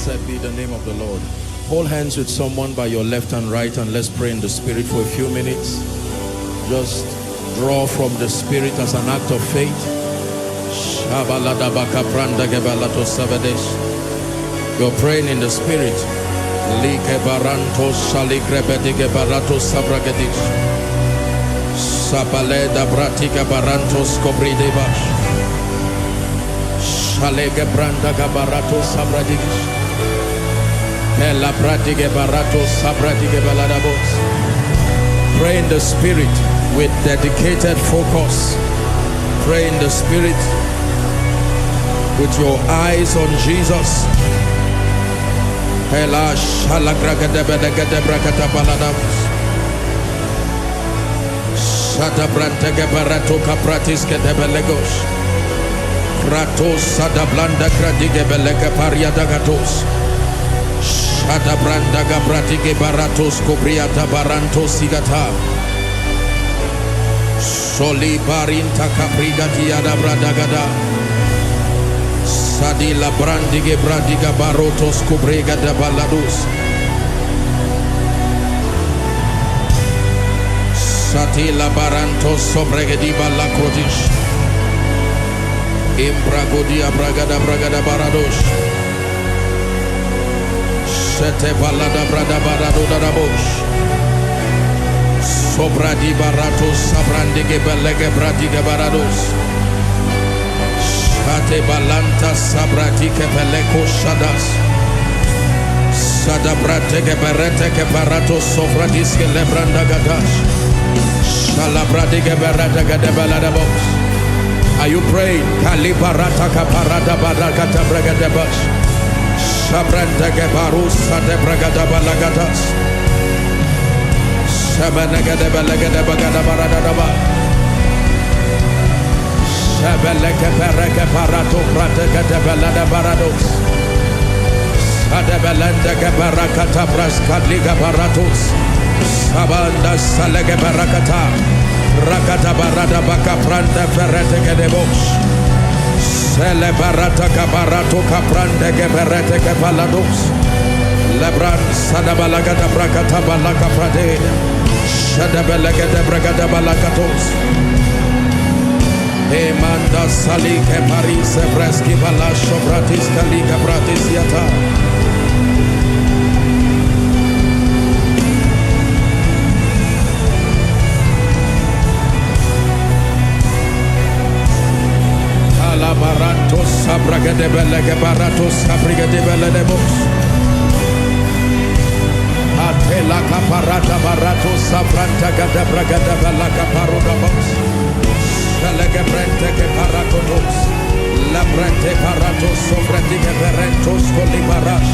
Blessed be the name of the Lord. Hold hands with someone by your left and right and let's pray in the Spirit for a few minutes. Just draw from the Spirit as an act of faith. You're praying in the Spirit. Sapaleda bratica barantos cobridebash. Shalega brandaga barato sabradish. Ella bradige barato sabradige baladabos. Pray in the Spirit with dedicated focus. Pray in the Spirit with your eyes on Jesus. Ella shalagragade belegade brakata baladabos. Sada brantege barato kapratis ke debelegos. Kratos sada blanda kradige belega pariada gatos. Sada branda gabratige baratos kobriata barantos sigata. Soli barinta kapriga tiada bradagada. Sadi la brandige bradiga barotos kobrega de baladus. Sati la barantos sobregediba la crodish. Imbragodia bragada bragada baradosh. Sete balada brada barado darabosh. Sobradi baratos sabrandige belege bradiga barados. Sate balanta sabratike peleko shadas. Sada brateke bereteke baratos sofradiske lebranda gadash. Are you praying? Kalibarata kaparada barakata bragadebash. Shabranta gebarus sade bragada balagadas. Shabanagade balagade bagada baradaba. Shabaleke pereke parato prateke balada barados. Sade belende gebarakata braskadliga baratos. Sabanda salege barakata. Rakata barada baka pranda ferrete gedebosh. Sele barata kabarato kaprande geberete kepalados. Lebran sadabalagada brakata balaka prade. Shadabalagada bragada balakatos. Emanda salike parise freski balasho bratis kalika bratis yata. Baratos sabraga de belega baratos sabriga de beledemos. Atela caparata baratos sabranta gada braga de belaga parodabos. Belega brente que paracotos. La brente paratos sobrediga berentos colibarash.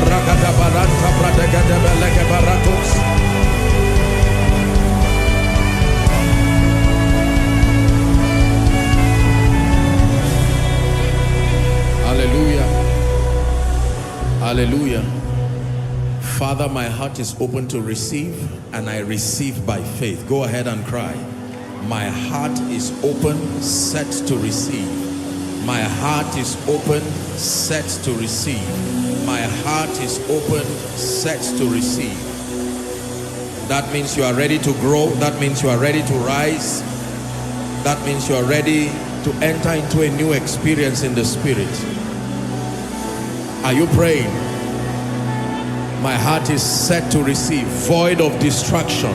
Ragada baranta bradega de belega baratos. Hallelujah. Hallelujah. Father, my heart is open to receive and I receive by faith. Go ahead and cry. My heart is open, set to receive. My heart is open, set to receive. My heart is open, set to receive. That means you are ready to grow. That means you are ready to rise. That means you are ready to enter into a new experience in the Spirit. Are you praying? My heart is set to receive, void of distraction,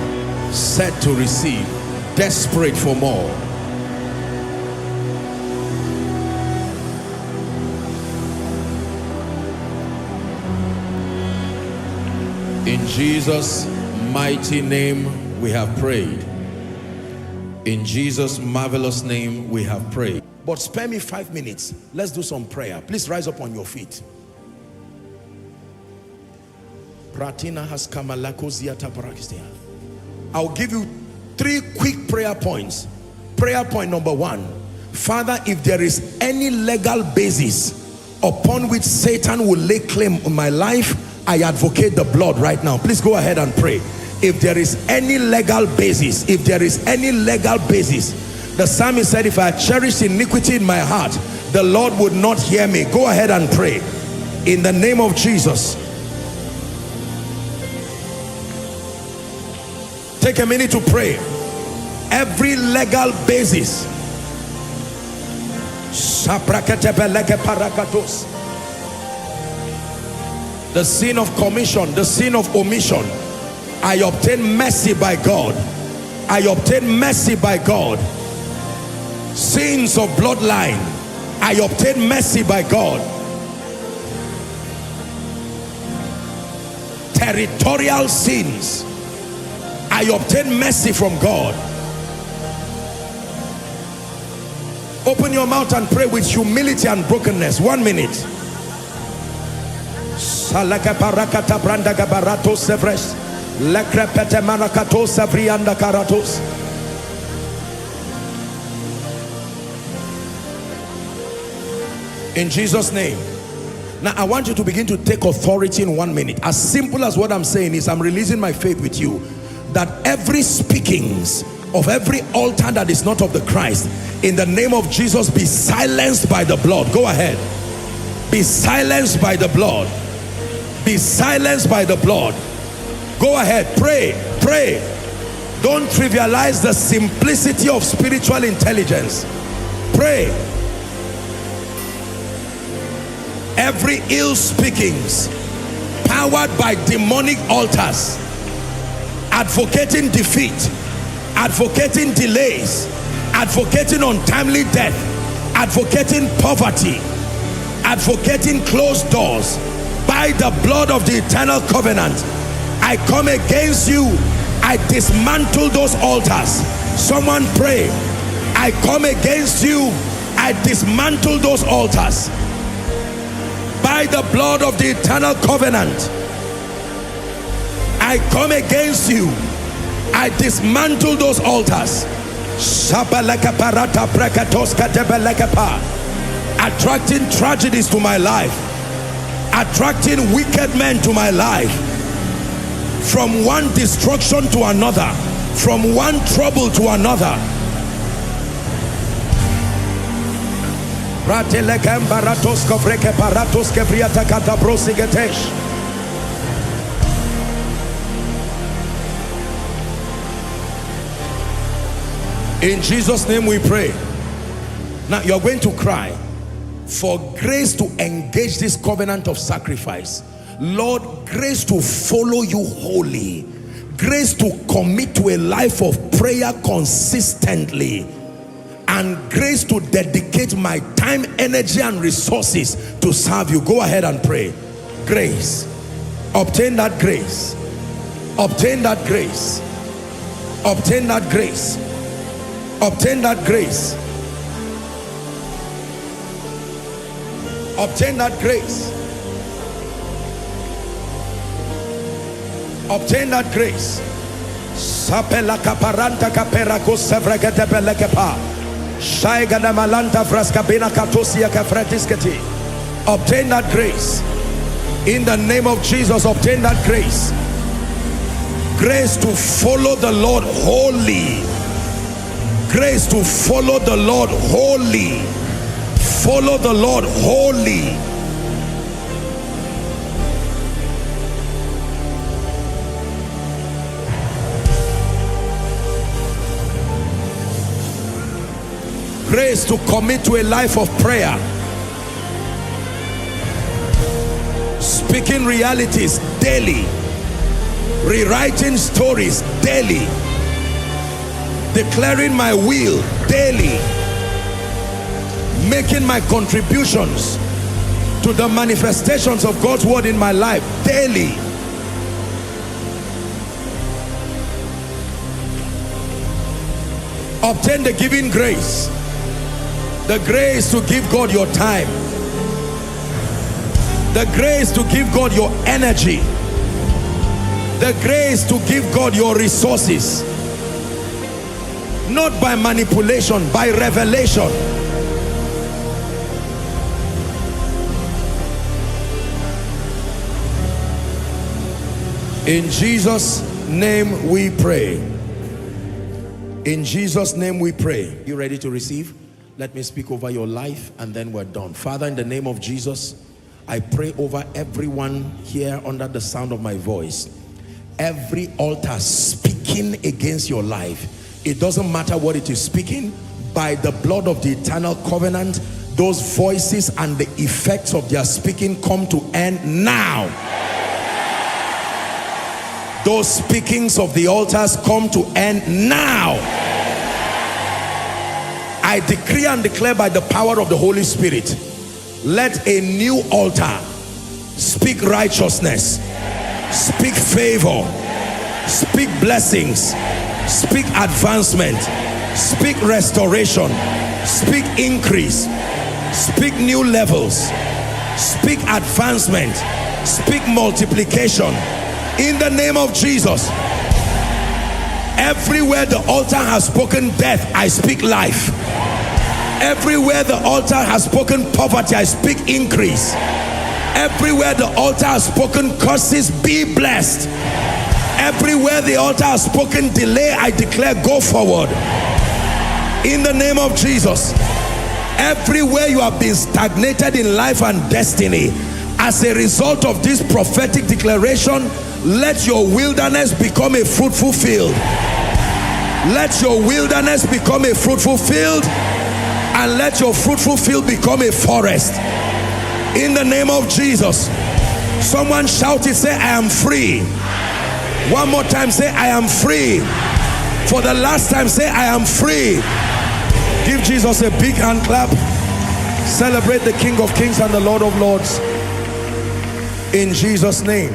set to receive, desperate for more. In Jesus' mighty name we have prayed. In Jesus' marvelous name we have prayed. But spare me 5 minutes. Let's do some prayer. Please rise up on your feet. I'll give you 3 quick prayer points. Prayer point number 1. Father, if there is any legal basis upon which Satan will lay claim on my life, I advocate the blood right now. Please go ahead and pray. If there is any legal basis, if there is any legal basis, the psalmist said, if I cherish iniquity in my heart, the Lord would not hear me. Go ahead and pray. In the name of Jesus. Take a minute to pray. Every legal basis, the sin of commission, the sin of omission, I obtain mercy by God. I obtain mercy by God. Sins of bloodline, I obtain mercy by God. Territorial sins, I obtain mercy from God. Open your mouth and pray with humility and brokenness. 1 minute. In Jesus' name. Now I want you to begin to take authority in 1 minute. As simple as what I'm saying is, I'm releasing my faith with you that every speakings of every altar that is not of the Christ, in the name of Jesus, be silenced by the blood. Go ahead. Be silenced by the blood. Be silenced by the blood. Go ahead. Pray. Pray. Don't trivialize the simplicity of spiritual intelligence. Pray. Every ill speakings powered by demonic altars, advocating defeat, advocating delays, advocating untimely death, advocating poverty, advocating closed doors, by the blood of the eternal covenant, I come against you. I dismantle those altars. Someone pray. I come against you. I dismantle those altars. By the blood of the eternal covenant, I come against you. I dismantle those altars. Attracting tragedies to my life, attracting wicked men to my life, from one destruction to another, from one trouble to another. In Jesus' name we pray. Now you're going to cry for grace to engage this covenant of sacrifice. Lord, grace to follow you wholly, grace to commit to a life of prayer consistently, and grace to dedicate my time, energy, and resources to serve you. Go ahead and pray. Grace. Obtain that grace. Obtain that grace. Obtain that grace. Obtain that grace. Obtain that grace. Obtain that grace. Sapela kaparanta kaperako sevregete belekepa. Shaigana malanta fraskabina katosia kafretisketi. Obtain that grace. In the name of Jesus, obtain that grace. Grace to follow the Lord wholly. Grace to follow the Lord wholly. Follow the Lord wholly. Grace to commit to a life of prayer, speaking realities daily, rewriting stories daily, declaring my will daily, making my contributions to the manifestations of God's word in my life daily. Obtain the giving grace. The grace to give God your time. The grace to give God your energy. The grace to give God your resources. Not by manipulation, by revelation. In Jesus' name we pray. In Jesus' name we pray. You ready to receive? Let me speak over your life and then we're done. Father, in the name of Jesus, I pray over everyone here under the sound of my voice. Every altar speaking against your life, it doesn't matter what it is speaking, by the blood of the eternal covenant, those voices and the effects of their speaking come to end now. Those speakings of the altars come to end now. I decree and declare by the power of the Holy Spirit, let a new altar speak righteousness, speak favor, speak blessings, speak advancement, speak restoration, speak increase, speak new levels, speak advancement, speak multiplication. In the name of Jesus. Everywhere the altar has spoken death, I speak life. Everywhere the altar has spoken poverty, I speak increase. Everywhere the altar has spoken curses, be blessed. Everywhere the altar has spoken delay, I declare go forward. In the name of Jesus. Everywhere you have been stagnated in life and destiny, as a result of this prophetic declaration, let your wilderness become a fruitful field. Let your wilderness become a fruitful field, and let your fruitful field become a forest. In the name of Jesus. Someone shout it, say, I am free. One more time, say, I am free. For the last time, say, I am free. Give Jesus a big hand clap. Celebrate the King of Kings and the Lord of Lords. In Jesus' name.